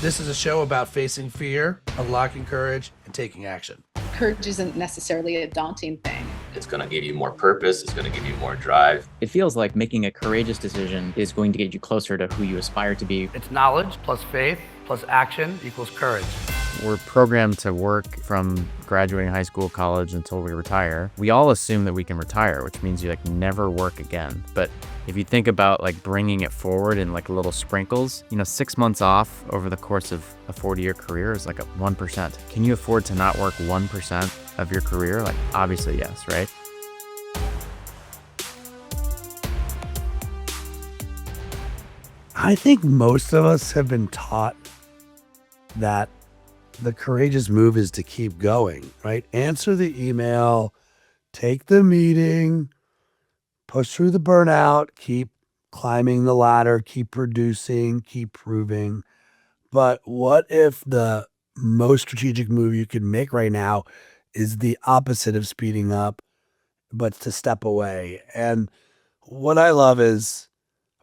This is a show about facing fear, unlocking courage, and taking action. Courage isn't necessarily a daunting thing. It's going to give you more purpose. It's going to give you more drive. It feels like making a courageous decision is going to get you closer to who you aspire to be. It's knowledge plus faith plus action equals courage. We're programmed to work from graduating high school, college until we retire. We all assume that we can retire, which means you never work again. But if you think about bringing it forward in little sprinkles, 6 months off over the course of a 40-year career is a 1%. Can you afford to not work 1% of your career? Obviously yes, right? I think most of us have been taught that the courageous move is to keep going, right? Answer the email, take the meeting, push through the burnout, keep climbing the ladder, keep producing, keep proving. But what if the most strategic move you can make right now is the opposite of speeding up, but to step away? And what I love is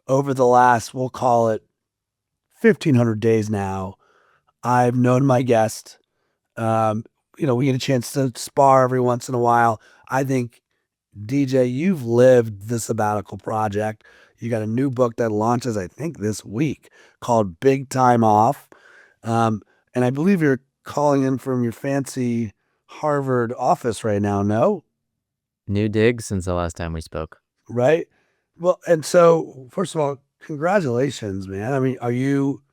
over the last, we'll call it 1,500 days now, I've known my guest. We get a chance to spar every once in a while. I think, DJ, you've lived the Sabbatical Project. You got a new book that launches, I think, this week called Big Time Off. And I believe you're calling in from your fancy Harvard office right now, no? New digs since the last time we spoke. Right? Well, and so, first of all, congratulations, man. I mean, are you...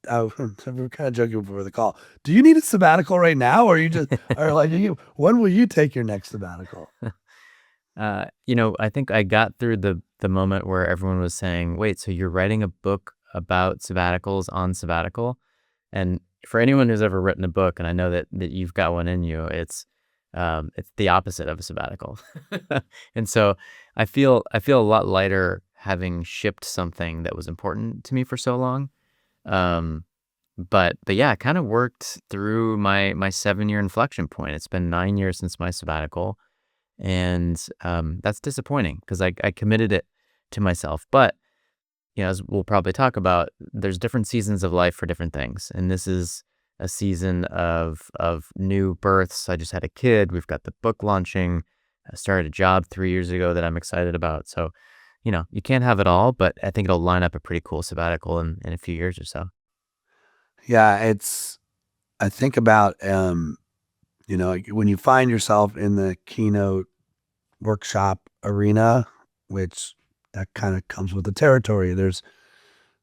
we're kind of joking before the call. Do you need a sabbatical right now, or you just when will you take your next sabbatical? I think I got through the moment where everyone was saying, "Wait, so you're writing a book about sabbaticals on sabbatical?" And for anyone who's ever written a book, and I know that you've got one in you, it's the opposite of a sabbatical. And so I feel a lot lighter having shipped something that was important to me for so long. But yeah, I kind of worked through my 7-year inflection point. It's been 9 years since my sabbatical, and that's disappointing because I committed it to myself. But as we'll probably talk about, there's different seasons of life for different things, and this is a season of new births. I just had a kid. We've got the book launching. I started a job 3 years ago that I'm excited about. So you can't have it all, but I think it'll line up a pretty cool sabbatical in a few years or so. Yeah, I think about, when you find yourself in the keynote workshop arena, which that kind of comes with the territory. There's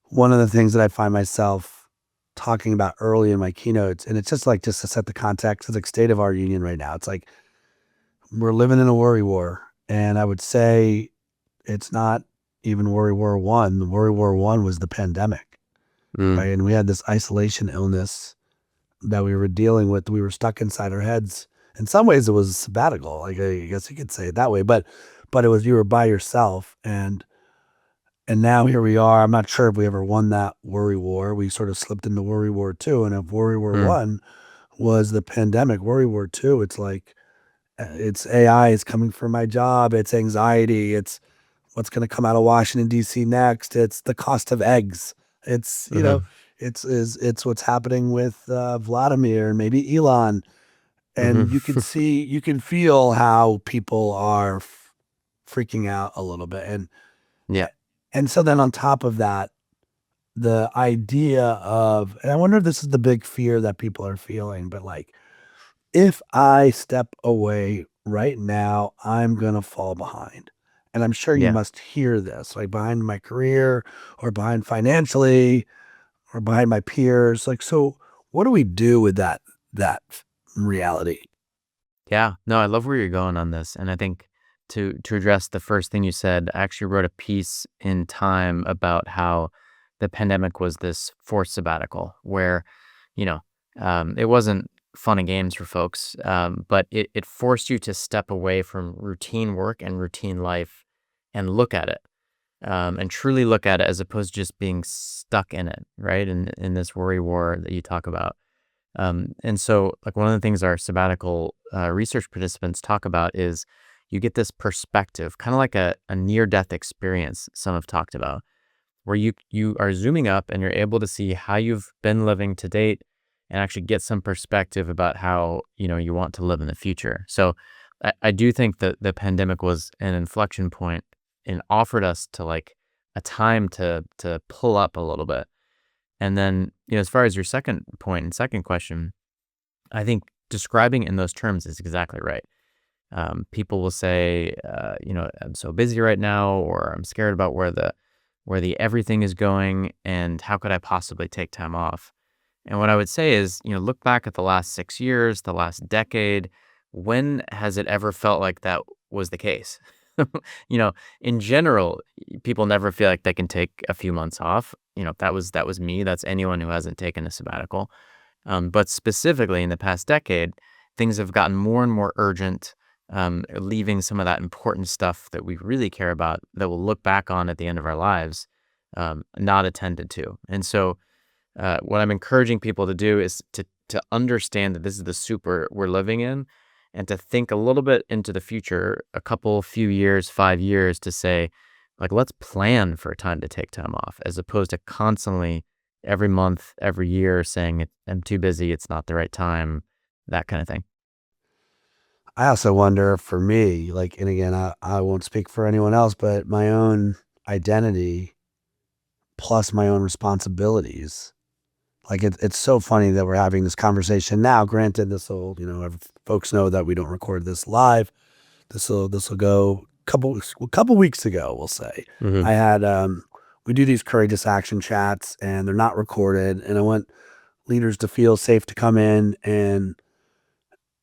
one of the things that I find myself talking about early in my keynotes, and it's just to set the context, it's state of our union right now. It's we're living in a worry war, and I would say it's not even worry war one. The worry war one was the pandemic, right? And we had this isolation illness that we were dealing with. We were stuck inside our heads. In some ways, it was a sabbatical. I guess you could say it that way. But it was, you were by yourself, and now here we are. I'm not sure if we ever won that worry war. We sort of slipped into worry war two, and if worry war one was the pandemic, worry war two, it's it's AI is coming for my job. It's anxiety. It's what's going to come out of Washington, D.C. next. It's the cost of eggs. It's, it's what's happening with Vladimir and maybe Elon. And you can feel how people are freaking out a little bit. And yeah. And so then on top of that, the idea of, and I wonder if this is the big fear that people are feeling, but if I step away right now, I'm going to fall behind. And I'm sure you must hear this, behind my career or behind financially or behind my peers. So what do we do with that reality? Yeah, no, I love where you're going on this. And I think to address the first thing you said, I actually wrote a piece in Time about how the pandemic was this forced sabbatical where, it wasn't fun and games for folks, but it forced you to step away from routine work and routine life and look at it, and truly look at it as opposed to just being stuck in it, right? In this worry war that you talk about. And so one of the things our sabbatical research participants talk about is you get this perspective, kind of like a near-death experience some have talked about, where you are zooming up and you're able to see how you've been living to date and actually get some perspective about how, you want to live in the future. So I do think that the pandemic was an inflection point and offered us to like a time to pull up a little bit. And then, as far as your second point and second question, I think describing in those terms is exactly right. People will say, I'm so busy right now, or I'm scared about where the everything is going, and how could I possibly take time off? And what I would say is, look back at the last 6 years, the last decade. When has it ever felt like that was the case? In general, people never feel like they can take a few months off. That was me. That's anyone who hasn't taken a sabbatical. But specifically in the past decade, things have gotten more and more urgent, leaving some of that important stuff that we really care about that we'll look back on at the end of our lives, not attended to. And so what I'm encouraging people to do is to understand that this is the super we're living in, and to think a little bit into the future, few years, 5 years, to say, like, let's plan for a time to take time off, as opposed to constantly every month, every year saying, I'm too busy, it's not the right time, that kind of thing. I also wonder for me, like, and again, I won't speak for anyone else, but my own identity plus my own responsibilities. Like, it's so funny that we're having this conversation now. Granted, this will, folks know that we don't record this live. This will go a couple weeks ago, we'll say. Mm-hmm. I had, we do these courageous action chats, and they're not recorded. And I want leaders to feel safe to come in and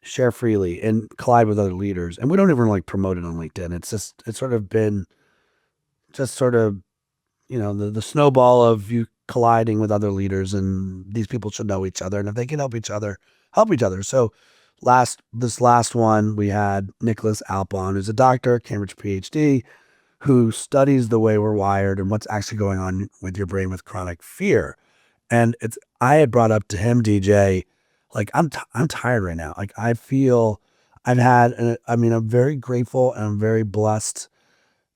share freely and collide with other leaders. And we don't even like promote it on LinkedIn. It's sort of been just sort of, the snowball of you colliding with other leaders, and these people should know each other. And if they can help each other. So this last one, we had Nicholas Alpon, who's a doctor, Cambridge PhD, who studies the way we're wired and what's actually going on with your brain with chronic fear. And I had brought up to him, DJ, like, I'm tired right now. Like, I feel I'm very grateful and I'm very blessed,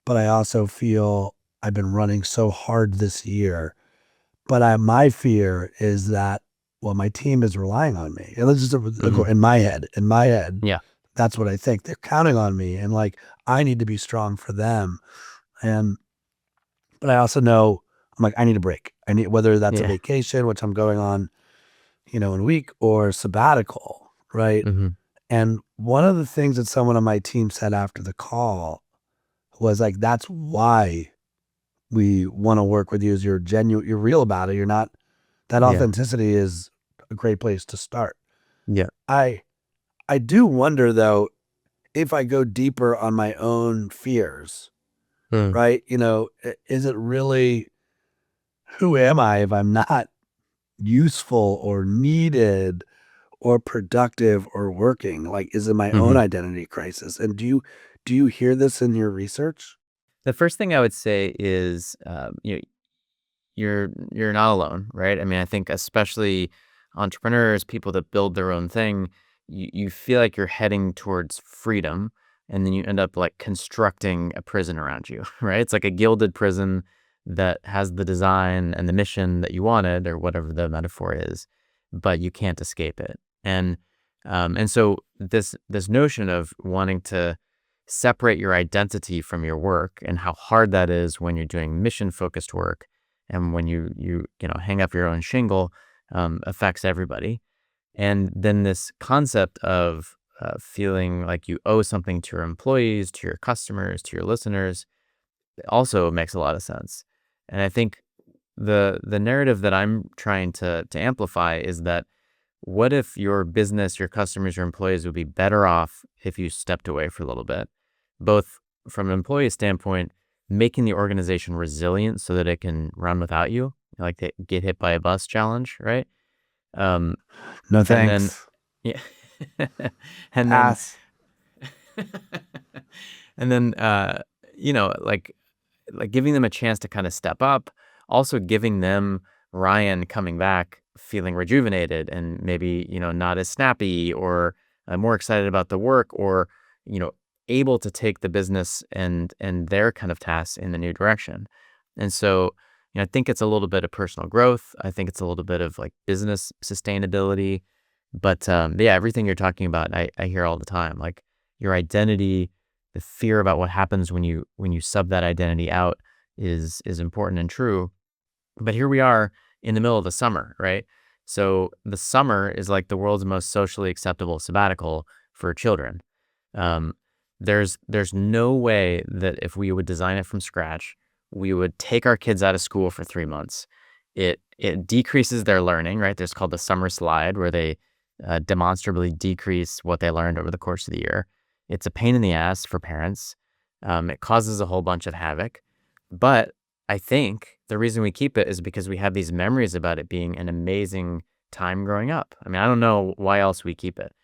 but I also feel I've been running so hard this year. But my fear is that, well, my team is relying on me. And let's just in my head, Yeah. that's what I think. They're counting on me, and like, I need to be strong for them. But I also know, I'm like, I need a break. I need, whether that's a vacation, which I'm going on, in a week, or sabbatical, right? Mm-hmm. And one of the things that someone on my team said after the call was like, that's why we want to work with you, is you're genuine, you're real about it. You're not, that authenticity is a great place to start. Yeah. I do wonder though, if I go deeper on my own fears, right? Is it really, who am I if I'm not useful or needed or productive or working? Like, is it my own identity crisis? And do you hear this in your research? The first thing I would say is, you're not alone, right? I mean, I think especially entrepreneurs, people that build their own thing, you feel like you're heading towards freedom, and then you end up like constructing a prison around you, right? It's like a gilded prison that has the design and the mission that you wanted, or whatever the metaphor is, but you can't escape it. And so this notion of wanting to separate your identity from your work, and how hard that is when you're doing mission focused work, and when you hang up your own shingle, affects everybody. And then this concept of feeling like you owe something to your employees, to your customers, to your listeners, also makes a lot of sense. And I think the narrative that I'm trying to amplify is that, what if your business, your customers, your employees would be better off if you stepped away for a little bit, both from an employee standpoint, making the organization resilient so that it can run without you, like the get hit by a bus challenge, right? No And thanks. then, yeah, and then, Pass. and then, like giving them a chance to kind of step up, also giving them Ryan coming back feeling rejuvenated and maybe, not as snappy, or more excited about the work, or, able to take the business and their kind of tasks in the new direction. And so, I think it's a little bit of personal growth. I think it's a little bit of like business sustainability. But yeah, everything you're talking about, I hear all the time. Like your identity, the fear about what happens when you sub that identity out is important and true. But here we are in the middle of the summer, right? So the summer is like the world's most socially acceptable sabbatical for children. Um, there's no way that if we would design it from scratch, we would take our kids out of school for 3 months. It decreases their learning, right? There's called the summer slide, where they demonstrably decrease what they learned over the course of the year. It's a pain in the ass for parents. It causes a whole bunch of havoc. But I think the reason we keep it is because we have these memories about it being an amazing time growing up. I mean, I don't know why else we keep it.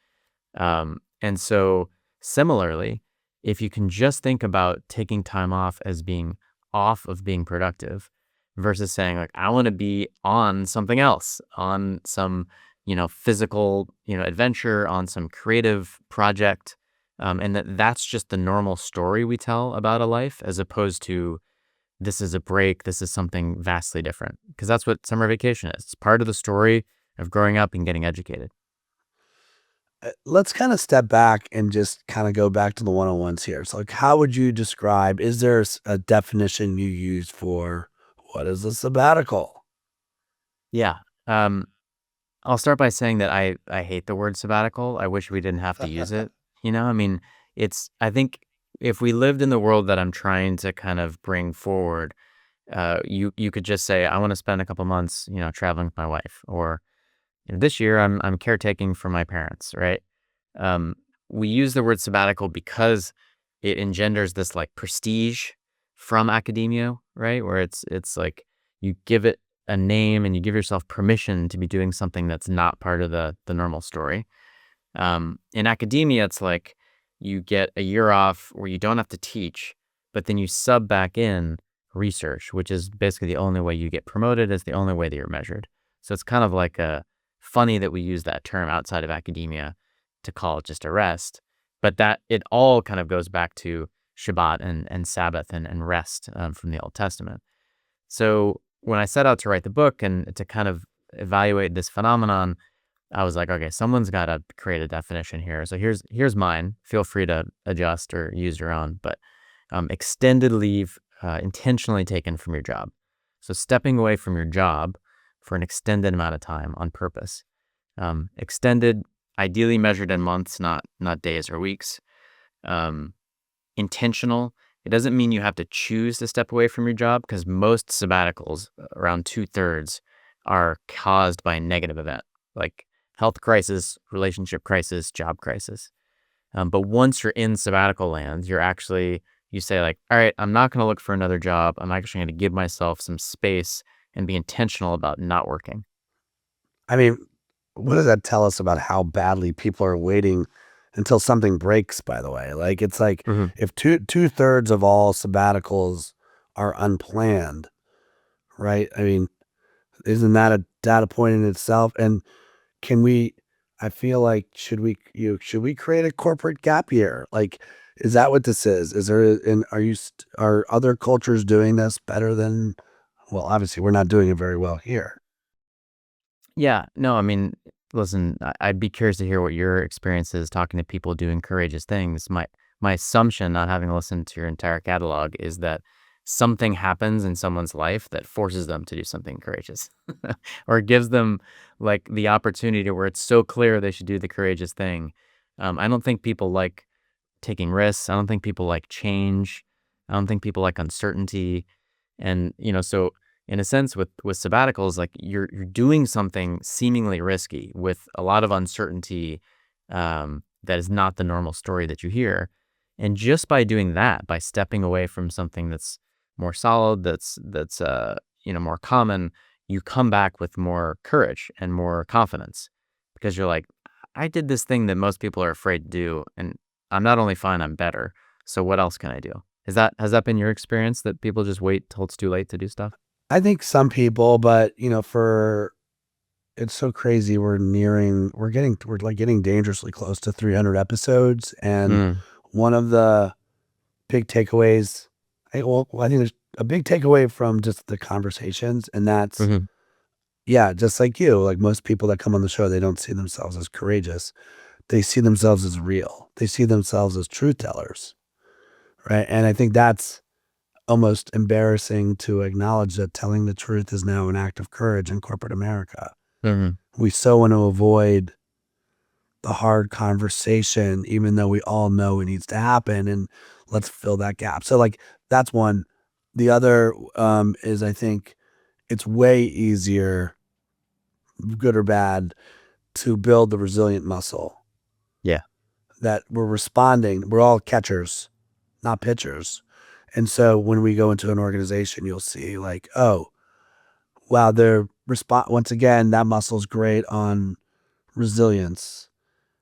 And so similarly, if you can just think about taking time off as being off of being productive versus saying like, I want to be on something else, on some, physical, adventure, on some creative project. And that's just the normal story we tell about a life, as opposed to this is a break, this is something vastly different. Because that's what summer vacation is. It's part of the story of growing up and getting educated. Let's kind of step back and just kind of go back to the one-on-ones here. So like, how would you describe, is there a definition you use for what is a sabbatical? Yeah. I'll start by saying that I hate the word sabbatical. I wish we didn't have to use it. I mean, I think if we lived in the world that I'm trying to kind of bring forward, you could just say, I want to spend a couple months, traveling with my wife, or this year I'm caretaking for my parents, right? We use the word sabbatical because it engenders this like prestige from academia, right? Where it's like you give it a name and you give yourself permission to be doing something that's not part of the normal story. In academia, it's like you get a year off where you don't have to teach, but then you sub back in research, which is basically the only way you get promoted, is the only way that you're measured. So it's kind of like funny that we use that term outside of academia to call it just a rest, but that it all kind of goes back to Shabbat and Sabbath and rest from the Old Testament. So when I set out to write the book and to kind of evaluate this phenomenon, I was like, okay, someone's got to create a definition here. So here's mine. Feel free to adjust or use your own, but extended leave intentionally taken from your job. So stepping away from your job for an extended amount of time on purpose. Extended, ideally measured in months, not days or weeks. Intentional. It doesn't mean you have to choose to step away from your job, because most sabbaticals, around 2/3, are caused by a negative event, like health crisis, relationship crisis, job crisis. But once you're in sabbatical land, you say like, all right, I'm not going to look for another job. I'm actually going to give myself some space and be intentional about not working. I mean, what does that tell us about how badly people are waiting until something breaks, by the way? Like, it's like if 2/3 of all sabbaticals are unplanned, right? I mean, isn't that a data point in itself? And I feel like, should we create a corporate gap year? Like, is that what this is? Is there, and are other cultures doing this better than, well, obviously we're not doing it very well here. Yeah, no, I mean, listen, I'd be curious to hear what your experience is talking to people doing courageous things. My assumption, not having listened to your entire catalog, is that something happens in someone's life that forces them to do something courageous or gives them like the opportunity where it's so clear they should do the courageous thing. I don't think people like taking risks. I don't think people like change. I don't think people like uncertainty. And, so in a sense with sabbaticals, like you're doing something seemingly risky with a lot of uncertainty that is not the normal story that you hear. And just by doing that, by stepping away from something that's more solid, that's more common, you come back with more courage and more confidence, because you're like, I did this thing that most people are afraid to do, and I'm not only fine, I'm better. So what else can I do? Has that been your experience, that people just wait till it's too late to do stuff? I think some people, but it's so crazy. We're getting dangerously close to 300 episodes. And one of the big takeaways, I think there's a big takeaway from just the conversations, and that's Mhm. yeah, just like you, like most people that come on the show, they don't see themselves as courageous. They see themselves as real. They see themselves as truth tellers, right? And I think that's almost embarrassing to acknowledge that telling the truth is now an act of courage in corporate America. Mhm. We so want to avoid the hard conversation, even though we all know it needs to happen, and let's fill that gap. So like that's one. The other is I think it's way easier, good or bad, to build the resilient muscle Yeah. that we're responding. We're all catchers, not pitchers. And so when we go into an organization, you'll see like, oh, wow, they're once again, that muscle's great on resilience,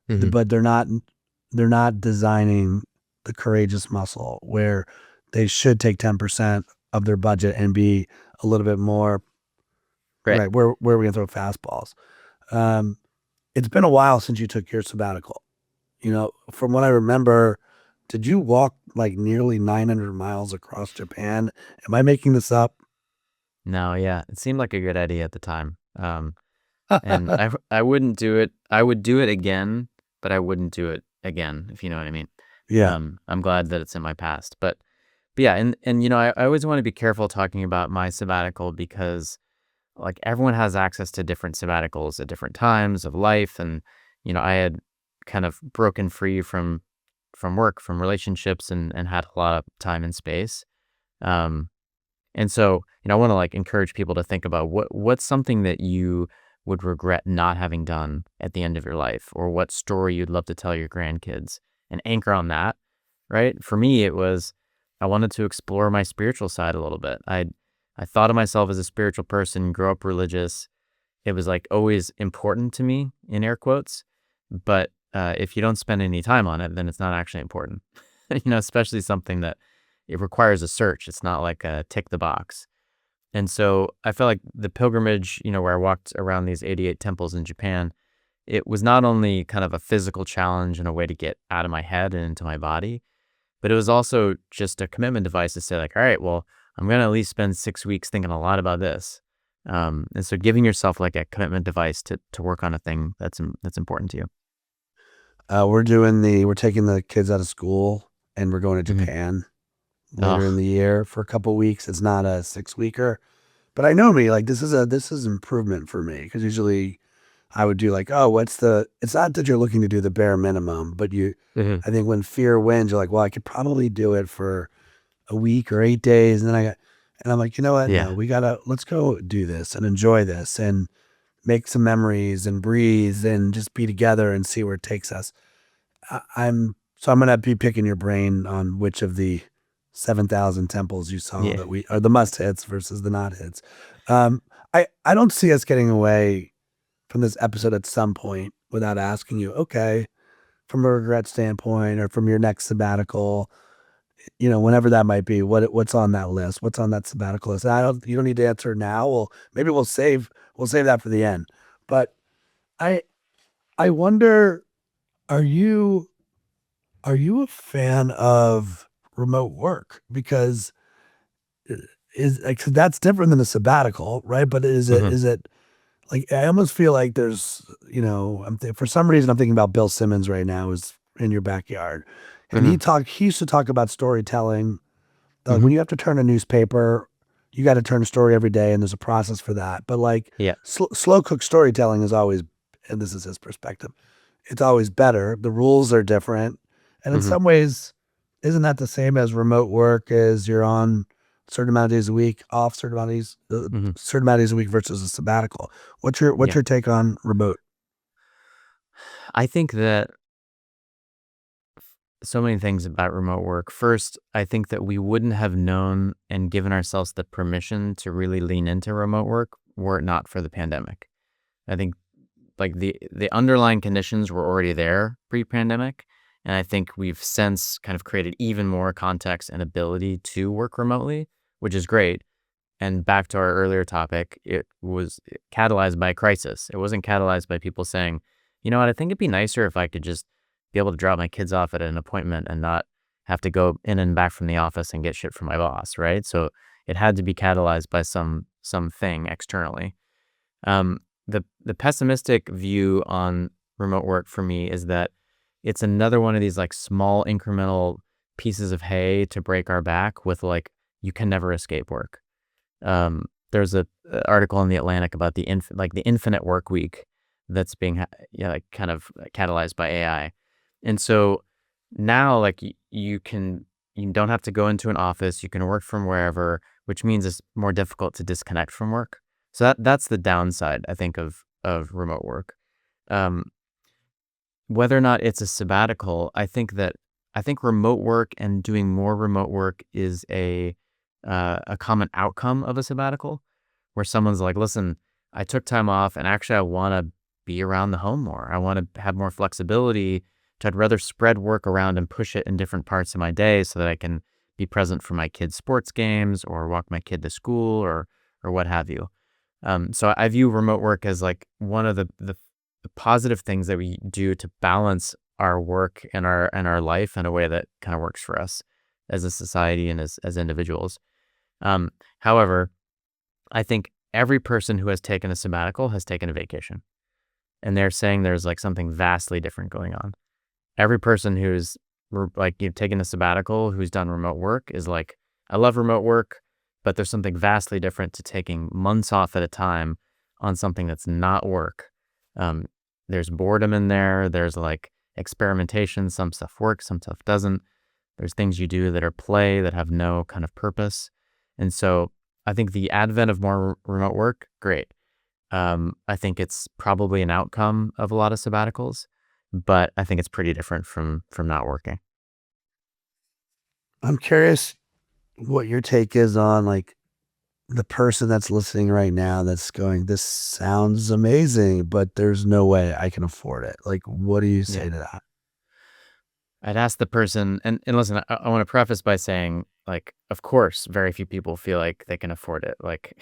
Mhm. but they're not designing the courageous muscle where they should take 10% of their budget and be a little bit more Right. right. Where are we gonna throw fastballs? Um, it's been a while since you took your sabbatical. From what I remember, did you walk like nearly 900 miles across Japan? Am I making this up? No, yeah. It seemed like a good idea at the time. And I wouldn't do it. I would do it again, but I wouldn't do it again, if you know what I mean. Yeah. I'm glad that it's in my past. But yeah, and I always want to be careful talking about my sabbatical because like everyone has access to different sabbaticals at different times of life. And, I had kind of broken free from work, from relationships and had a lot of time and space. Um, and so, I want to like encourage people to think about what's something that you would regret not having done at the end of your life, or what story you'd love to tell your grandkids, and anchor on that, right? For me, it was I wanted to explore my spiritual side a little bit. I thought of myself as a spiritual person, grew up religious. It was like always important to me, in air quotes. But if you don't spend any time on it, then it's not actually important. Especially something that it requires a search. It's not like a tick the box. And so I felt like the pilgrimage, where I walked around these 88 temples in Japan, it was not only kind of a physical challenge and a way to get out of my head and into my body, but it was also just a commitment device to say like, all right, well, I'm going to at least spend 6 weeks thinking a lot about this. And so giving yourself like a commitment device to work on a thing that's important to you. We're taking the kids out of school and we're going to Mhm. Japan later in Oh, the year for a couple weeks. It's not a 6-weeker, but I know me, like this is improvement for me because usually I would do like, oh, it's not that you're looking to do the bare minimum, but mhm. I think when fear wins, you're like, well, I could probably do it for a week or 8 days. And I'm like, you know what? No, Yeah. let's go do this and enjoy this and make some memories and breathe and just be together and see where it takes us. So I'm going to be picking your brain on which of the 7,000 temples you saw Yeah. that we are the must hits versus the not hits. Um, I don't see us getting away from this episode at some point without asking you, okay, from a regret standpoint or from your next sabbatical, whenever that might be, what's on that list? What's on that sabbatical list? You don't need to answer now. Well, maybe we'll save that for the end. But I I wonder, are you are you a fan of remote work? Because is like 'cause that's different than a sabbatical, right? But Mhm. is it like I almost feel like there's, for some reason I'm thinking about Bill Simmons right now is in your backyard. And Mhm. he used to talk about storytelling. Like Mhm. when you have to turn a newspaper, you got to turn a story every day and there's a process for that. But like Yeah. slow cook storytelling is always, and this is his perspective, it's always better. The rules are different. And in Mhm. some ways, isn't that the same as remote work as you're on a certain amount of days a week, off Mhm. certain amount of days a week versus a sabbatical? What's Yeah. your take on remote? I think that so many things about remote work. First, I think that we wouldn't have known and given ourselves the permission to really lean into remote work were it not for the pandemic. I think like the underlying conditions were already there pre-pandemic, and I think we've since kind of created even more context and ability to work remotely, which is great. And back to our earlier topic, it was catalyzed by crisis. It wasn't catalyzed by people saying, you know what, I think it'd be nicer if I could just be able to drop my kids off at an appointment and not have to go in and back from the office and get shit from my boss, right? So It had to be catalyzed by something externally. The pessimistic view on remote work for me is that it's another one of these like small incremental pieces of hay to break our back with like you can never escape work. There's a article in the Atlantic about the infinite work week that's being like kind of catalyzed by AI. And so now like you don't have to go into an office, you can work from wherever, which means it's more difficult to disconnect from work. So that's the downside, I think, of remote work. Whether or not it's a sabbatical, I think remote work and doing more remote work is a common outcome of a sabbatical, where someone's like, listen, I took time off and actually I want to be around the home more. I want to have more flexibility. I'd rather spread work around and push it in different parts of my day so that I can be present for my kids' sports games or walk my kid to school or what have you. So I view remote work as like one of the positive things that we do to balance our work and our life in a way that kind of works for us as a society and as individuals. However, I think every person who has taken a sabbatical has taken a vacation, and they're saying there's like something vastly different going on. Every person who's like taken a sabbatical who's done remote work is like, I love remote work, but there's something vastly different to taking months off at a time on something that's not work. There's boredom in there. There's like experimentation. Some stuff works, some stuff doesn't. There's things you do that are play that have no kind of purpose. And so I think the advent of more remote work, great. I think it's probably an outcome of a lot of sabbaticals, but I think it's pretty different from not working. I'm curious what your take is on like the person that's listening right now that's going, this sounds amazing, but there's no way I can afford it. Like, what do you say to that? I'd ask the person, and listen, I want to preface by saying, like, of course, very few people feel like they can afford it. Like,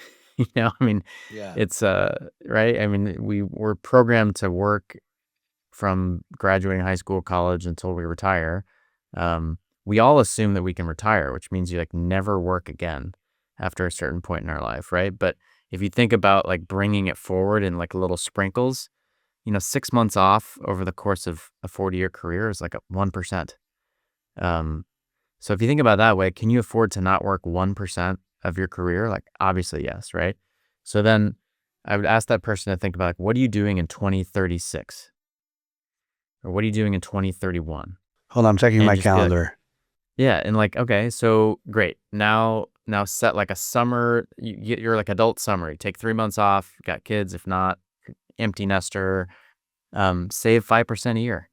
I mean, Yeah. it's, right? I mean, we're programmed to work from graduating high school, college until we retire. We all assume that we can retire, which means you like never work again after a certain point in our life, right? But if you think about like bringing it forward in like little sprinkles, 6 months off over the course of a 40-year career is like 1%. So if you think about it that way, can you afford to not work 1% of your career? Like, obviously, yes, right? So then I would ask that person to think about, like, what are you doing in 2036? Or what are you doing in 2031? Hold on, I'm checking And my just be like, calendar. yeah, and like, okay, so great. Now set like a summer, you get your like adult summer. You take 3 months off, got kids, if not, empty nester, save 5% a year,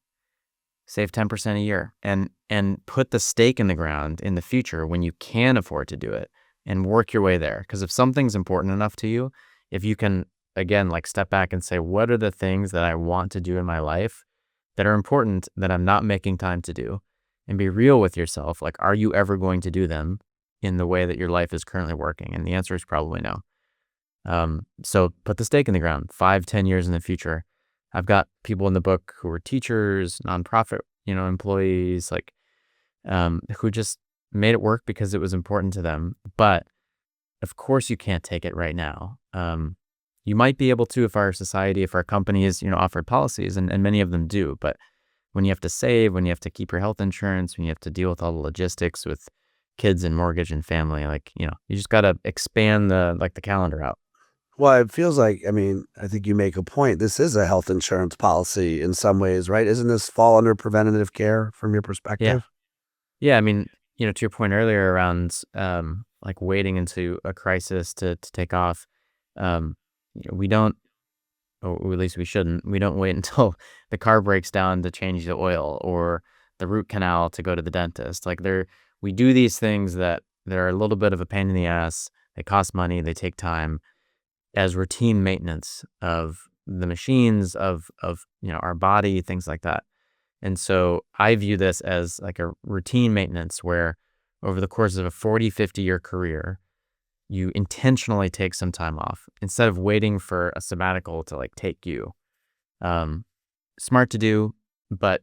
save 10% a year, and put the stake in the ground in the future when you can afford to do it and work your way there. Because if something's important enough to you, if you can, again, like step back and say, what are the things that I want to do in my life that are important that I'm not making time to do, and be real with yourself. Like, are you ever going to do them in the way that your life is currently working? And the answer is probably no. So put the stake in the ground, 5-10 years in the future. I've got people in the book who are teachers, nonprofit, employees, like, who just made it work because it was important to them. But of course you can't take it right now. You might be able to if our companies, offered policies, and many of them do. But when you have to save, when you have to keep your health insurance, when you have to deal with all the logistics with kids and mortgage and family, like, you just got to expand the calendar out. Well, it feels like, I think you make a point. This is a health insurance policy in some ways, right? Isn't this fall under preventative care from your perspective? Yeah. I mean, to your point earlier around, like waiting into a crisis to take off, we don't, or at least we shouldn't. We don't wait until the car breaks down to change the oil or the root canal to go to the dentist. Like we do these things that they're a little bit of a pain in the ass. They cost money. They take time as routine maintenance of the machines, of our body, things like that. And so I view this as like a routine maintenance where over the course of a 40, 50-year career, you intentionally take some time off instead of waiting for a sabbatical to like take you. Smart to do, but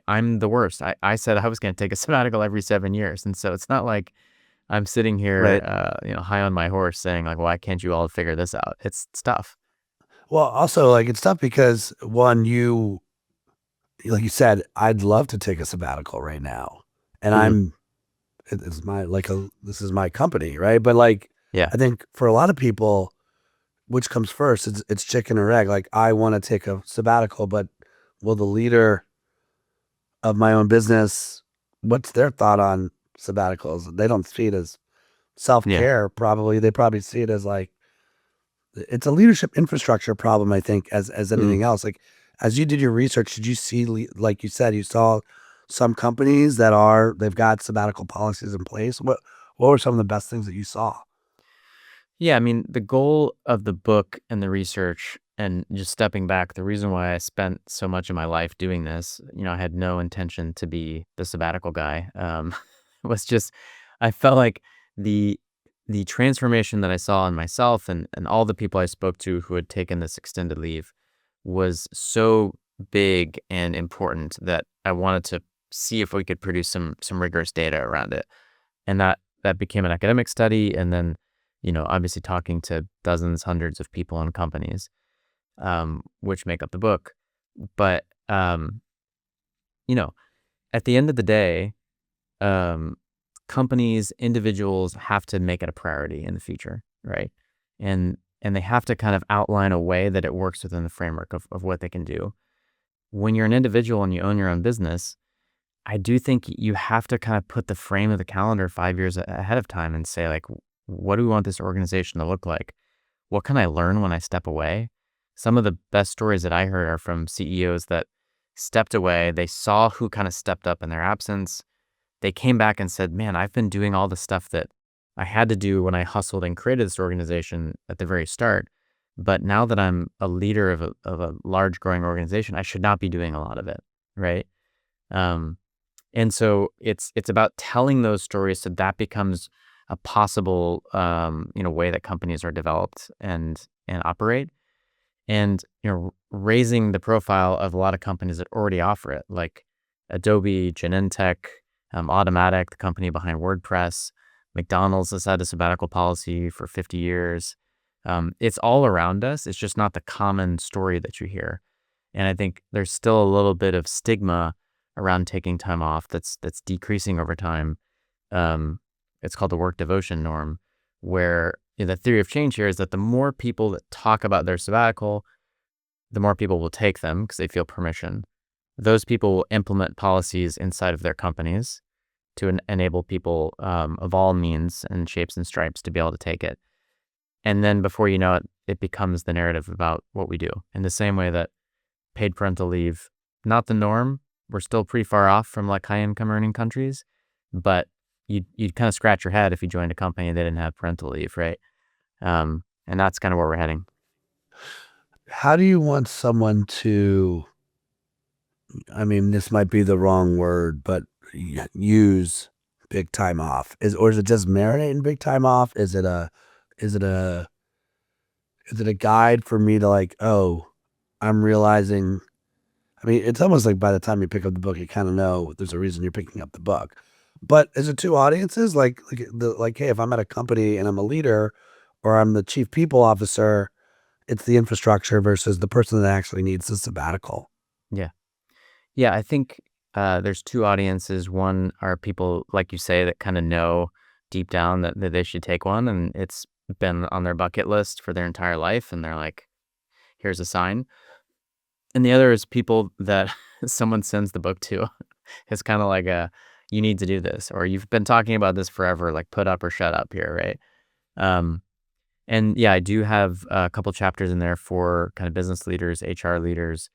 I'm the worst. I said I was going to take a sabbatical every 7 years. And so it's not like I'm sitting here, Right. high on my horse saying like, why can't you all figure this out? It's tough. Well, also, like, it's tough because one, like you said, I'd love to take a sabbatical right now, and Mhm. it's my this is my company, right? But like, Yeah. I think for a lot of people, which comes first? It's chicken or egg. Like, I want to take a sabbatical, but will the leader of my own business, what's their thought on sabbaticals? They don't see it as self Yeah. care. Probably they probably see it as like it's a leadership infrastructure problem. I think as Mhm. anything else. Like, as you did your research, did you see like you said you saw some companies they've got sabbatical policies in place? What were some of the best things that you saw? Yeah, I mean, the goal of the book and the research and just stepping back, the reason why I spent so much of my life doing this, I had no intention to be the sabbatical guy. Was just I felt like the the transformation that I saw in myself and all the people I spoke to who had taken this extended leave was so big and important that I wanted to see if we could produce some rigorous data around it. And that became an academic study, and then, obviously talking to dozens, hundreds of people and companies, which make up the book. But, you know, at the end of the day, um, companies, individuals have to make it a priority in the future, right? And they have to kind of outline a way that it works within the framework of what they can do. When you're an individual and you own your own business, I do think you have to kind of put the frame of the calendar 5 years ahead of time and say, like, what do we want this organization to look like? What can I learn when I step away? Some of the best stories that I heard are from CEOs that stepped away. They saw who kind of stepped up in their absence. They came back and said, man, I've been doing all the stuff that I had to do when I hustled and created this organization at the very start. But now that I'm a leader of a large growing organization, I should not be doing a lot of it. Right. Um, and so it's about telling those stories so that becomes a possible way that companies are developed and operate, and raising the profile of a lot of companies that already offer it, like Adobe, Genentech, Automatic, the company behind WordPress. McDonald's has had a sabbatical policy for 50 years. It's all around us. It's just not the common story that you hear. And I think there's still a little bit of stigma around taking time off that's decreasing over time. It's called the work devotion norm, where the theory of change here is that the more people that talk about their sabbatical, the more people will take them because they feel permission. Those people will implement policies inside of their companies to enable people of all means and shapes and stripes to be able to take it. And then before you know it, it becomes the narrative about what we do. In the same way that paid parental leave, not the norm. We're still pretty far off from like high income earning countries, but you'd kind of scratch your head if you joined a company that didn't have parental leave, right? And that's kind of where we're heading. How do you want someone to, I mean, this might be the wrong word, but use big time off? Is it just marinate in big time off? Is it a is it a guide for me to like, oh, I'm realizing, I mean, it's almost like by the time you pick up the book, you kind of know there's a reason you're picking up the book. But is it two audiences? Like, hey, if I'm at a company and I'm a leader or I'm the chief people officer, it's the infrastructure versus the person that actually needs the sabbatical. Yeah. Yeah. I think there's two audiences. One are people, like you say, that kind of know deep down that they should take one, and it's been on their bucket list for their entire life. And they're like, here's a sign. And the other is people that someone sends the book to. It's kind of like you need to do this, or you've been talking about this forever, like put up or shut up here, right? Um, and yeah, I do have a couple chapters in there for kind of business leaders, HR leaders,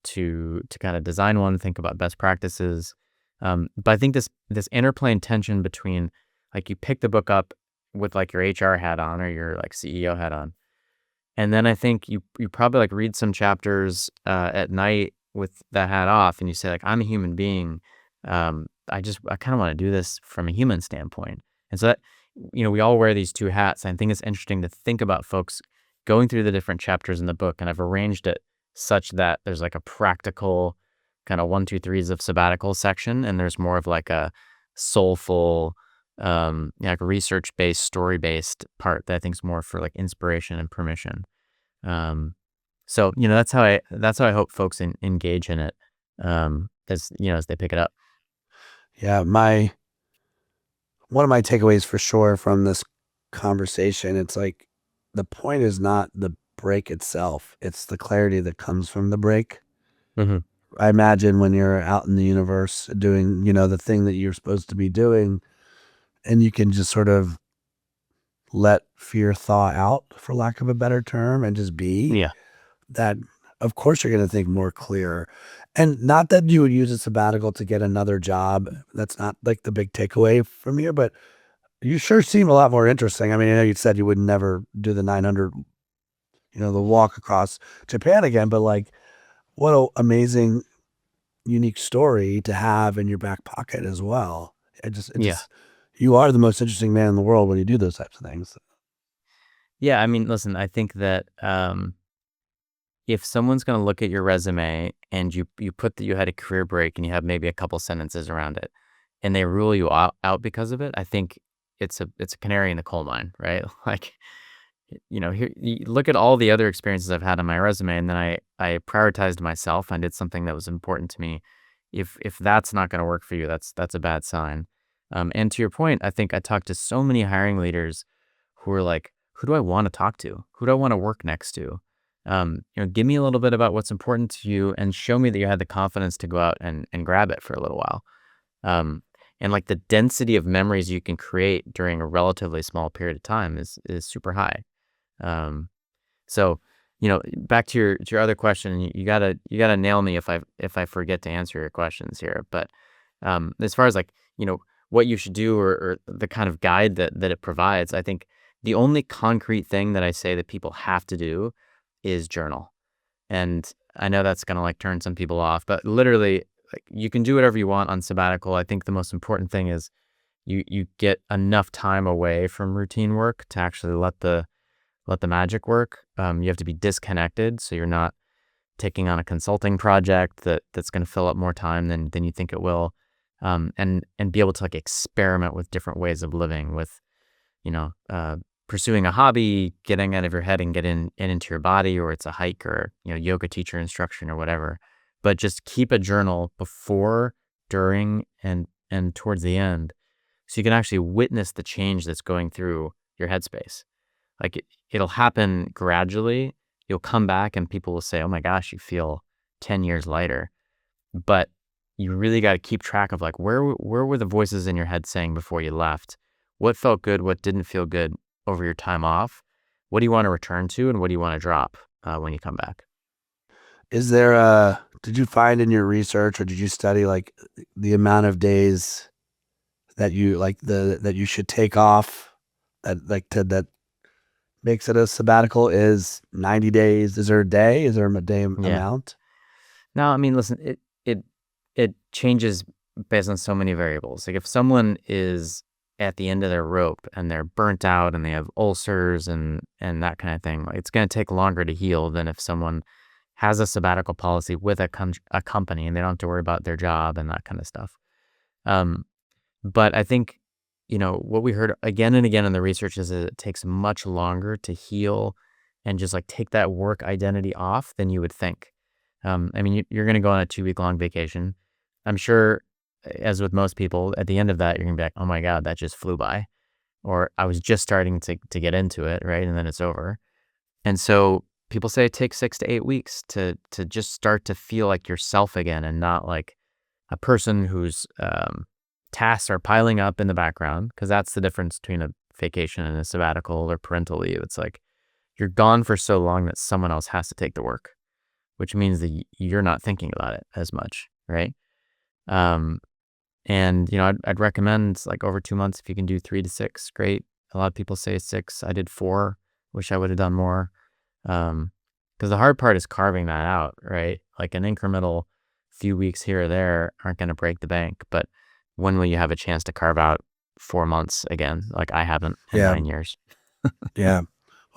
to kind of design one, think about best practices. But I think this interplay and tension between, like, you pick the book up with like your HR hat on or your like CEO hat on, and then I think you probably like read some chapters at night with that hat off, and you say like, I'm a human being. I kind of want to do this from a human standpoint, and so that we all wear these two hats. And I think it's interesting to think about folks going through the different chapters in the book, and I've arranged it such that there's like a practical kind of 1, 2, 3s of sabbatical section, and there's more of like a soulful like a research-based, story-based part that I think is more for like inspiration and permission. So that's how I hope folks engage in it, as as they pick it up. Yeah, one of my takeaways for sure from this conversation, it's like the point is not the break itself, it's the clarity that comes from the break. Mm-hmm. I imagine when you're out in the universe doing, the thing that you're supposed to be doing, and you can just sort of let fear thaw out, for lack of a better term, and just be, Yeah. that of course you're going to think more clear. And not that you would use a sabbatical to get another job. That's not like the big takeaway from here, but you sure seem a lot more interesting. I mean, I know you said you would never do the 900, the walk across Japan again, but like, what an amazing, unique story to have in your back pocket as well. Yeah. You are the most interesting man in the world when you do those types of things. Yeah. I mean, listen, I think that if someone's going to look at your resume and you put that you had a career break and you have maybe a couple sentences around it, and they rule you out because of it, I think it's a canary in the coal mine, right? Like, here you look at all the other experiences I've had on my resume, and then I prioritized myself. I did something that was important to me. If that's not going to work for you, that's a bad sign. And to your point, I think I talked to so many hiring leaders who are like, who do I want to talk to? Who do I want to work next to? Give me a little bit about what's important to you and show me that you had the confidence to go out and grab it for a little while. And like the density of memories you can create during a relatively small period of time is super high. So, back to your other question, you gotta nail me if I forget to answer your questions here. But as far as like, what you should do or the kind of guide that it provides, I think the only concrete thing that I say that people have to do is journal. And I know that's gonna like turn some people off, but literally, like, you can do whatever you want on sabbatical. I think the most important thing is you get enough time away from routine work to actually let the magic work. You have to be disconnected, so you're not taking on a consulting project that's going to fill up more time than you think it will, and be able to like experiment with different ways of living, with pursuing a hobby, getting out of your head and get into your body, or it's a hike or yoga teacher instruction or whatever. But just keep a journal before, during, and towards the end, so you can actually witness the change that's going through your headspace. Like it'll happen gradually. You'll come back and people will say, "Oh my gosh, you feel 10 years lighter." But you really got to keep track of like where were the voices in your head saying before you left? What felt good? What didn't feel good over your time off? What do you want to return to, and what do you want to drop when you come back? Did you find in your research, or did you study like the amount of days that you like that you should take off, that makes it a sabbatical? Is 90 days? Is there a day? Is there a day amount? No, I mean, listen, it changes based on so many variables. Like if someone is at the end of their rope and they're burnt out and they have ulcers and that kind of thing, like it's going to take longer to heal than if someone has a sabbatical policy with a company and they don't have to worry about their job and that kind of stuff. But I think, what we heard again and again in the research is that it takes much longer to heal and just like take that work identity off than you would think. I mean, you're going to go on a 2-week-long vacation. I'm sure, as with most people, at the end of that, you're going to be like, oh my God, that just flew by. Or I was just starting to get into it, right? And then it's over. And so people say it takes 6 to 8 weeks to just start to feel like yourself again, and not like a person whose tasks are piling up in the background, because that's the difference between a vacation and a sabbatical or parental leave. It's like you're gone for so long that someone else has to take the work, which means that you're not thinking about it as much, right? And I'd recommend like over 2 months. If you can do 3 to 6, great. A lot of people say 6. I did 4. Wish I would have done more. Because the hard part is carving that out, right? Like an incremental few weeks here or there aren't going to break the bank. But when will you have a chance to carve out 4 months again? Like I haven't in 9 years. Yeah.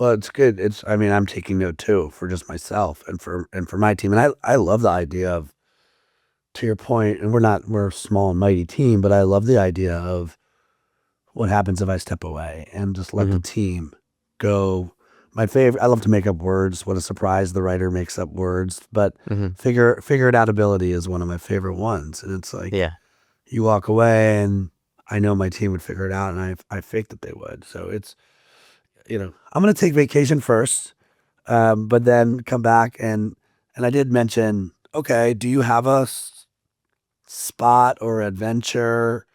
Well, it's good. I'm taking note too, for just myself and for my team. And I love the idea of, to your point, and we're a small and mighty team, but I love the idea of what happens if I step away and just let the team go. My favorite, I love to make up words. What a surprise, the writer makes up words, but figure it out ability is one of my favorite ones. And it's like, Yeah. you walk away and I know my team would figure it out, and I faked that they would. So it's, I'm going to take vacation first, but then come back and I did mention, okay, do you have a spot or adventure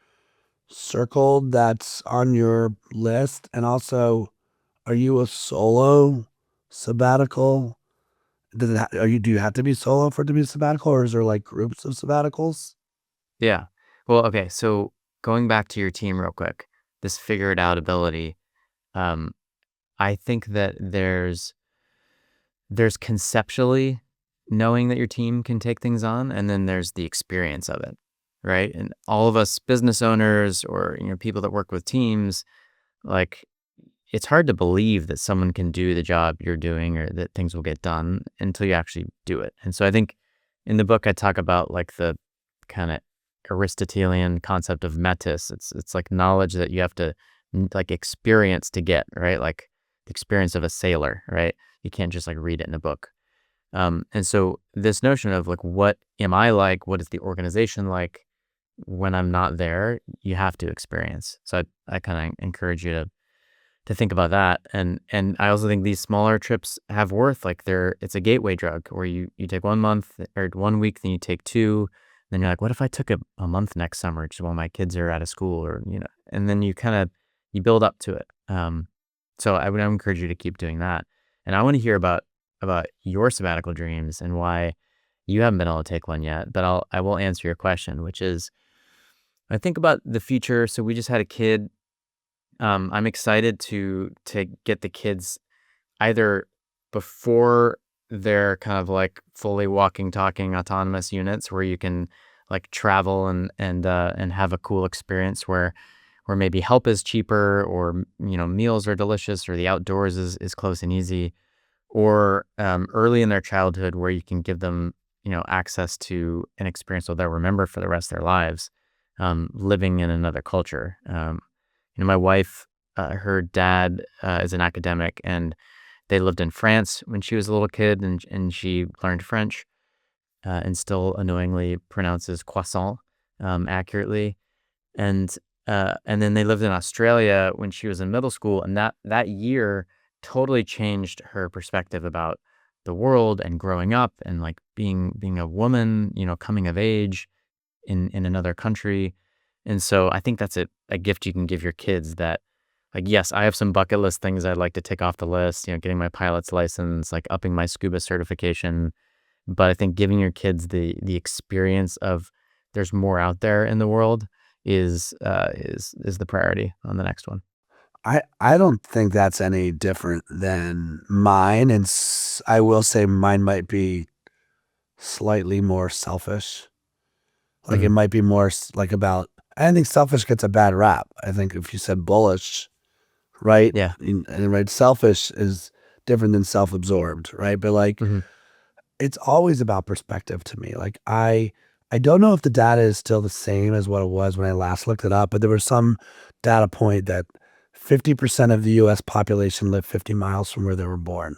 circled that's on your list? And also, are you a solo sabbatical? Do you have to be solo for it to be a sabbatical, or is there like groups of sabbaticals? Yeah. Well, okay. So going back to your team real quick, this figure it out ability, um, I think that there's conceptually knowing that your team can take things on, and then there's the experience of it, right? And all of us business owners or people that work with teams, like it's hard to believe that someone can do the job you're doing or that things will get done until you actually do it. And so I think in the book I talk about like the kind of Aristotelian concept of metis. It's like knowledge that you have to like experience to get, right? Like the experience of a sailor, right? You can't just like read it in a book. And so this notion of like, what am I like? What is the organization like when I'm not there? You have to experience. So I kind of encourage you to think about that. And I also think these smaller trips have worth. Like it's a gateway drug where you take 1 month or 1 week, then you take 2. Then you're like, what if I took a month next summer just while my kids are out of school, or and then you build up to it. So I would encourage you to keep doing that. And I want to hear about your sabbatical dreams and why you haven't been able to take one yet. But I will answer your question, which is, I think about the future. So we just had a kid. I'm excited to get the kids either before they're kind of like fully walking, talking, autonomous units where you can like travel and have a cool experience where maybe help is cheaper, or meals are delicious, or the outdoors is close and easy, or early in their childhood where you can give them access to an experience that they'll remember for the rest of their lives, living in another culture. My wife, her dad is an academic, and they lived in France when she was a little kid, and she learned French and still annoyingly pronounces croissant accurately. And then they lived in Australia when she was in middle school, and that year totally changed her perspective about the world and growing up and like being a woman, coming of age in another country. And so I think that's a gift you can give your kids, that like, yes, I have some bucket list things I'd like to take off the list, getting my pilot's license, like upping my scuba certification. But I think giving your kids the experience of there's more out there in the world is the priority on the next one. I don't think that's any different than mine, and I will say mine might be slightly more selfish. Like it might be more like about. I think selfish gets a bad rap. I think if you said bullish, right? Yeah. And right, selfish is different than self-absorbed, right? But like, it's always about perspective to me. Like I don't know if the data is still the same as what it was when I last looked it up, but there was some data point that 50% of the U.S. population live 50 miles from where they were born.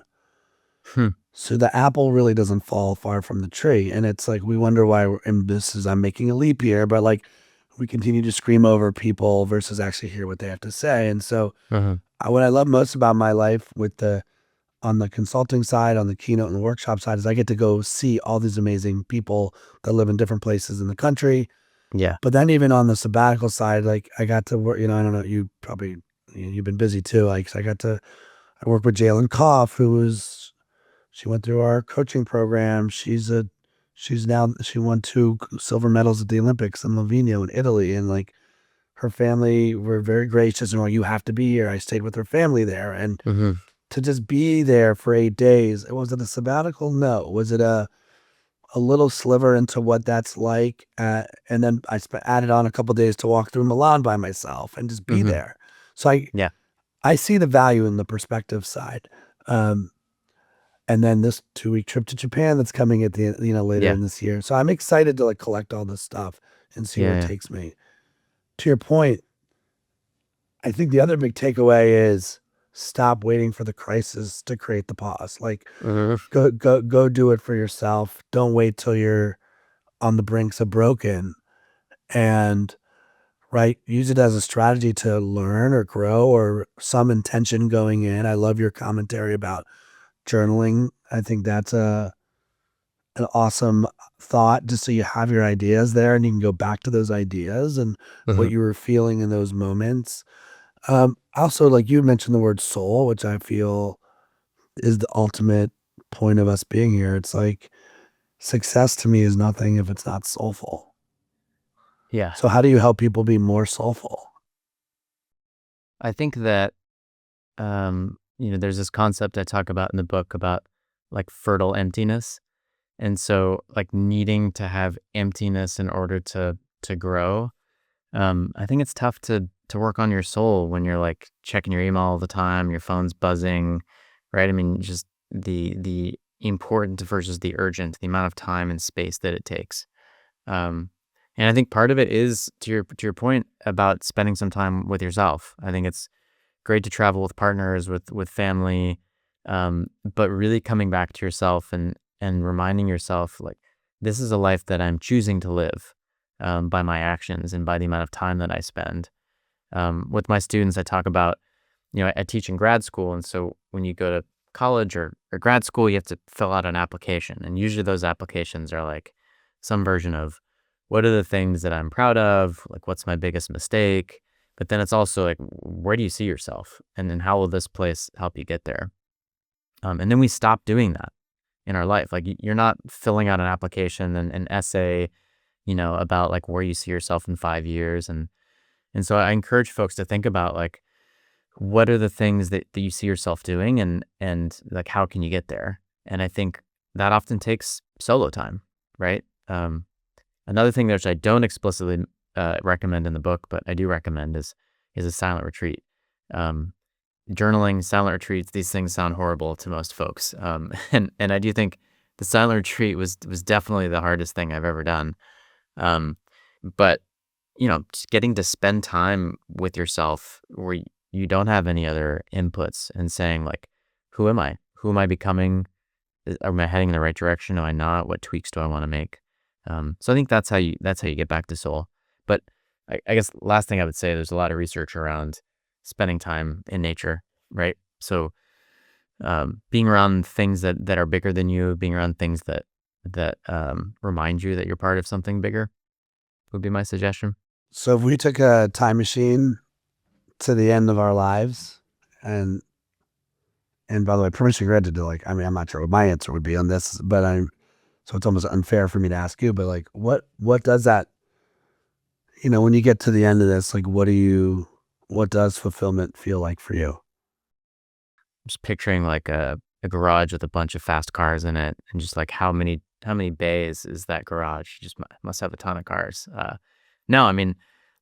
So the apple really doesn't fall far from the tree. And it's like, we wonder why I'm making a leap here, but like we continue to scream over people versus actually hear what they have to say. And so what I love most about my life on the consulting side, on the keynote and the workshop side, is I get to go see all these amazing people that live in different places in the country. Yeah. But then even on the sabbatical side, like I got to work, I don't know, you've been busy too. Like, so I worked with Jalen Koff, she went through our coaching program. She won 2 silver medals at the Olympics in Livigno in Italy. And like her family were very gracious and like, you have to be here. I stayed with her family there. And to just be there for 8 days, was it a sabbatical? No. Was it a little sliver into what that's like? And then I added on a couple of days to walk through Milan by myself and just be there. So I see the value in the perspective side. And then this 2-week trip to Japan that's coming at the later in this year. So I'm excited to like collect all this stuff and see where it takes me. To your point, I think the other big takeaway is stop waiting for the crisis to create the pause. Like go do it for yourself. Don't wait till you're on the brinks of broken, and right, use it as a strategy to learn or grow or some intention going in. I love your commentary about journaling. I think that's an awesome thought, just so you have your ideas there and you can go back to those ideas and what you were feeling in those moments. Also, like you mentioned the word soul, which I feel is the ultimate point of us being here. It's like success to me is nothing if it's not soulful. Yeah. So how do you help people be more soulful? I think that, there's this concept I talk about in the book about like fertile emptiness. And so like needing to have emptiness in order to grow. I think it's tough to work on your soul when you're like checking your email all the time, your phone's buzzing, right? I mean, just the important versus the urgent, the amount of time and space that it takes. And I think part of it is to your point about spending some time with yourself. I think it's great to travel with partners, with family, but really coming back to yourself and reminding yourself like this is a life that I'm choosing to live by my actions and by the amount of time that I spend. With my students, I talk about, I teach in grad school, and so when you go to college or grad school, you have to fill out an application, and usually those applications are like some version of what are the things that I'm proud of, like what's my biggest mistake, but then it's also like where do you see yourself, and then how will this place help you get there? And then we stop doing that in our life. Like you're not filling out an application and an essay, about like where you see yourself in 5 years, and so I encourage folks to think about like what are the things that you see yourself doing, and like how can you get there? And I think that often takes solo time, right? Another thing which I don't explicitly recommend in the book, but I do recommend is a silent retreat. Journaling, silent retreats, these things sound horrible to most folks, and I do think the silent retreat was definitely the hardest thing I've ever done. But just getting to spend time with yourself where you don't have any other inputs and saying like, who am I? Who am I becoming? Am I heading in the right direction? Am I not? What tweaks do I want to make? So I think that's how you get back to soul. But I guess last thing I would say, there's a lot of research around spending time in nature, right? So being around things that are bigger than you, being around things that remind you that you're part of something bigger would be my suggestion. So if we took a time machine to the end of our lives, and by the way, permission granted to like, I mean, I'm not sure what my answer would be on this, but so it's almost unfair for me to ask you, but like, what does that, when you get to the end of this, like, what does fulfillment feel like for you? Just picturing like a garage with a bunch of fast cars in it, and just like how many bays is that garage? You just must have a ton of cars. No, I mean,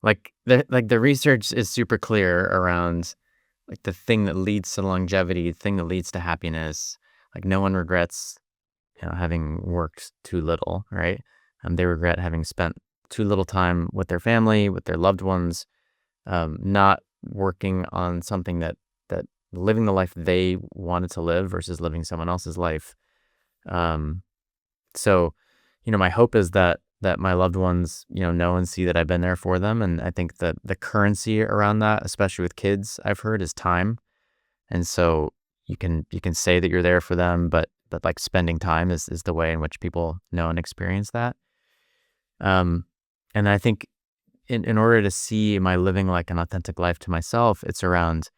like the research is super clear around like the thing that leads to longevity, the thing that leads to happiness. Like no one regrets, having worked too little, right? They regret having spent too little time with their family, with their loved ones, not working on something that living the life they wanted to live versus living someone else's life. So, my hope is that my loved ones, know and see that I've been there for them. And I think that the currency around that, especially with kids, I've heard, is time. And so you can say that you're there for them, but like spending time is the way in which people know and experience that. And I think in order to see, am I living like an authentic life to myself, it's around,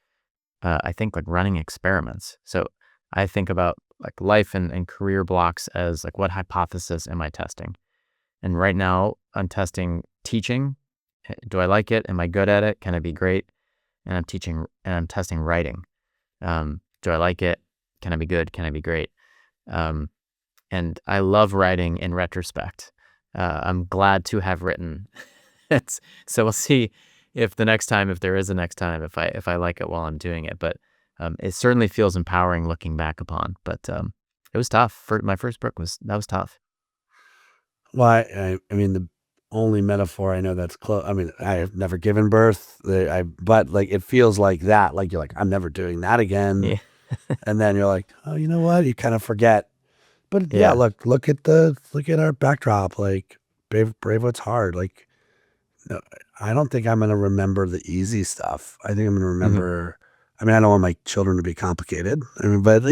I think like running experiments. So I think about like life and career blocks as like, what hypothesis am I testing? And right now I'm testing teaching. Do I like it? Am I good at it? Can I be great? And I'm testing writing. Do I like it? Can I be good? Can I be great? And I love writing in retrospect. I'm glad to have written. So we'll see if there is a next time, if I like it while I'm doing it. But it certainly feels empowering looking back upon. But it was tough. My first book was tough. Well, I mean, only metaphor I know that's close. I mean, I have never given birth, but like it feels like that. Like you're like, I'm never doing that again. Yeah. And then you're like, oh, you know what? You kind of forget. But yeah, Yeah. look at our backdrop. Like brave what's hard. Like no, I don't think I'm gonna remember the easy stuff. I think I'm gonna remember. I mean, I don't want my children to be complicated. I mean, but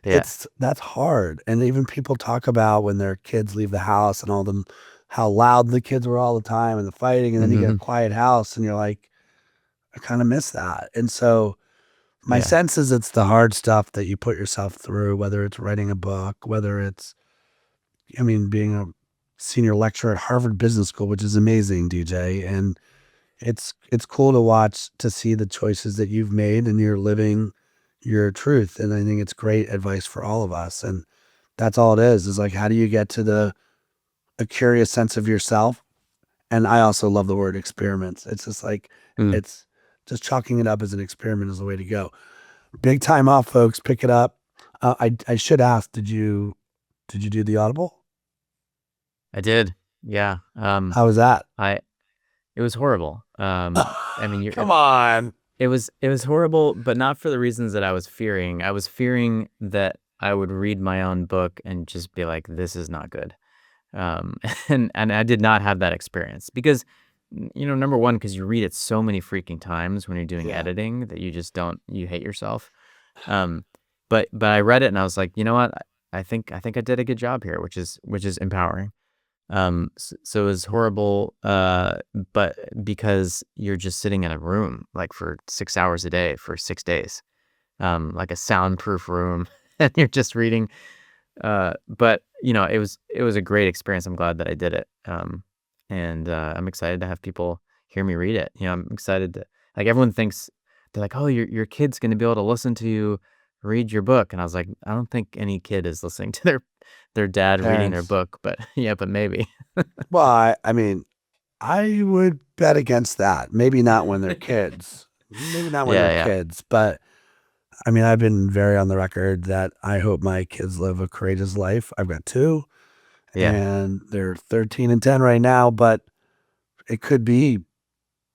Yeah. that's hard. And even people talk about when their kids leave the house and all them, how loud the kids were all the time and the fighting, and then you get a quiet house, and you're like, I kind of miss that. And so my Yeah. sense is it's the hard stuff that you put yourself through, whether it's writing a book, whether it's, I mean, being a senior lecturer at Harvard Business School, which is amazing, DJ. And it's cool to watch, to see the choices that you've made and you're living your truth. And I think it's great advice for all of us. And that's all it is like, how do you get to a curious sense of yourself? And I also love the word experiments. It's just like, it's just chalking it up as an experiment is the way to go. Big time off, folks. Pick it up. I should ask, did you do the Audible? I did. Yeah. How was that? It was horrible. I mean, Come on. It was horrible, but not for the reasons that I was fearing. I was fearing that I would read my own book and just be like, this is not good. And I did not have that experience because, number one, because you read it so many freaking times when you're doing editing that you just you hate yourself. But I read it and I was like, you know what? I think I did a good job here, which is empowering. So it was horrible, but because you're just sitting in a room like for 6 hours a day for 6 days, like a soundproof room, and you're just reading. But it was a great experience. I'm glad that I did it. And I'm excited to have people hear me read it. I'm excited to, like, everyone thinks, they're like, oh, your kid's going to be able to listen to you read your book. And I was like, I don't think any kid is listening to their dad reading their book, but but maybe. Well, I mean, I would bet against that. Maybe not when they're kids. Maybe not when they're kids. But I mean, I've been very on the record that I hope my kids live a courageous life. I've got 2, and they're 13 and 10 right now. But it could be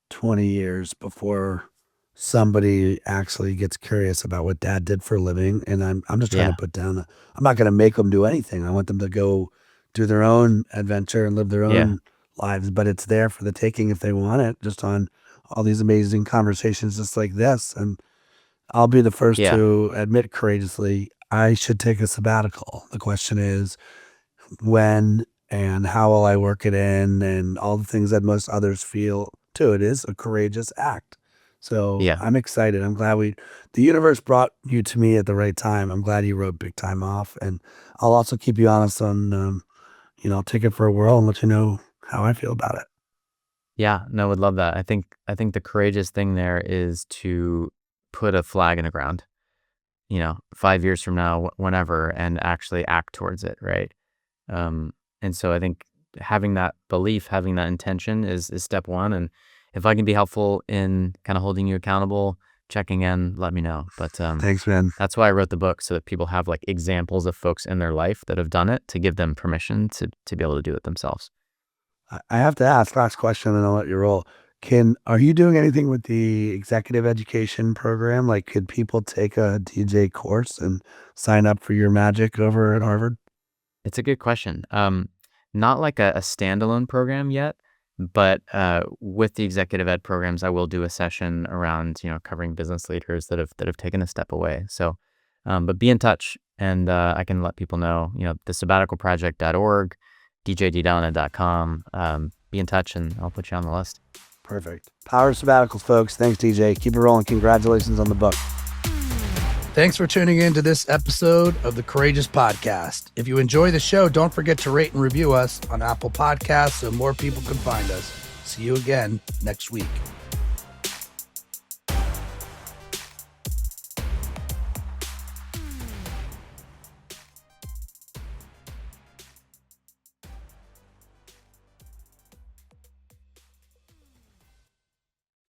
20 years before somebody actually gets curious about what dad did for a living. And I'm just trying to put down I'm not going to make them do anything. I want them to go do their own adventure and live their own lives, but it's there for the taking if they want it, just on all these amazing conversations just like this. And I'll be the first to admit courageously, I should take a sabbatical. The question is when and how will I work it in, and all the things that most others feel too. It is a courageous act. So I'm excited. I'm glad the universe brought you to me at the right time. I'm glad you wrote Big Time Off. And I'll also keep you honest on, I'll take it for a whirl and let you know how I feel about it. Yeah, no, would love that. I think the courageous thing there is to put a flag in the ground, 5 years from now, whenever, and actually act towards it. Right. And so I think having that belief, having that intention is step one. And if I can be helpful in kind of holding you accountable, checking in, let me know. But thanks, man. That's why I wrote the book, so that people have like examples of folks in their life that have done it, to give them permission to be able to do it themselves. I have to ask, last question, and I'll let you roll. Are you doing anything with the executive education program? Like, could people take a DJ course and sign up for your magic over at Harvard? It's a good question. Not like a standalone program yet, but with the executive ed programs, I will do a session around covering business leaders that have taken a step away. So, but be in touch, and I can let people know. The sabbaticalproject.org, djdidonna.com. Be in touch, and I'll put you on the list. Perfect. Power of sabbaticals, folks. Thanks, DJ. Keep it rolling. Congratulations on the book. Thanks for tuning in to this episode of the Courageous Podcast. If you enjoy the show, don't forget to rate and review us on Apple Podcasts so more people can find us. See you again next week.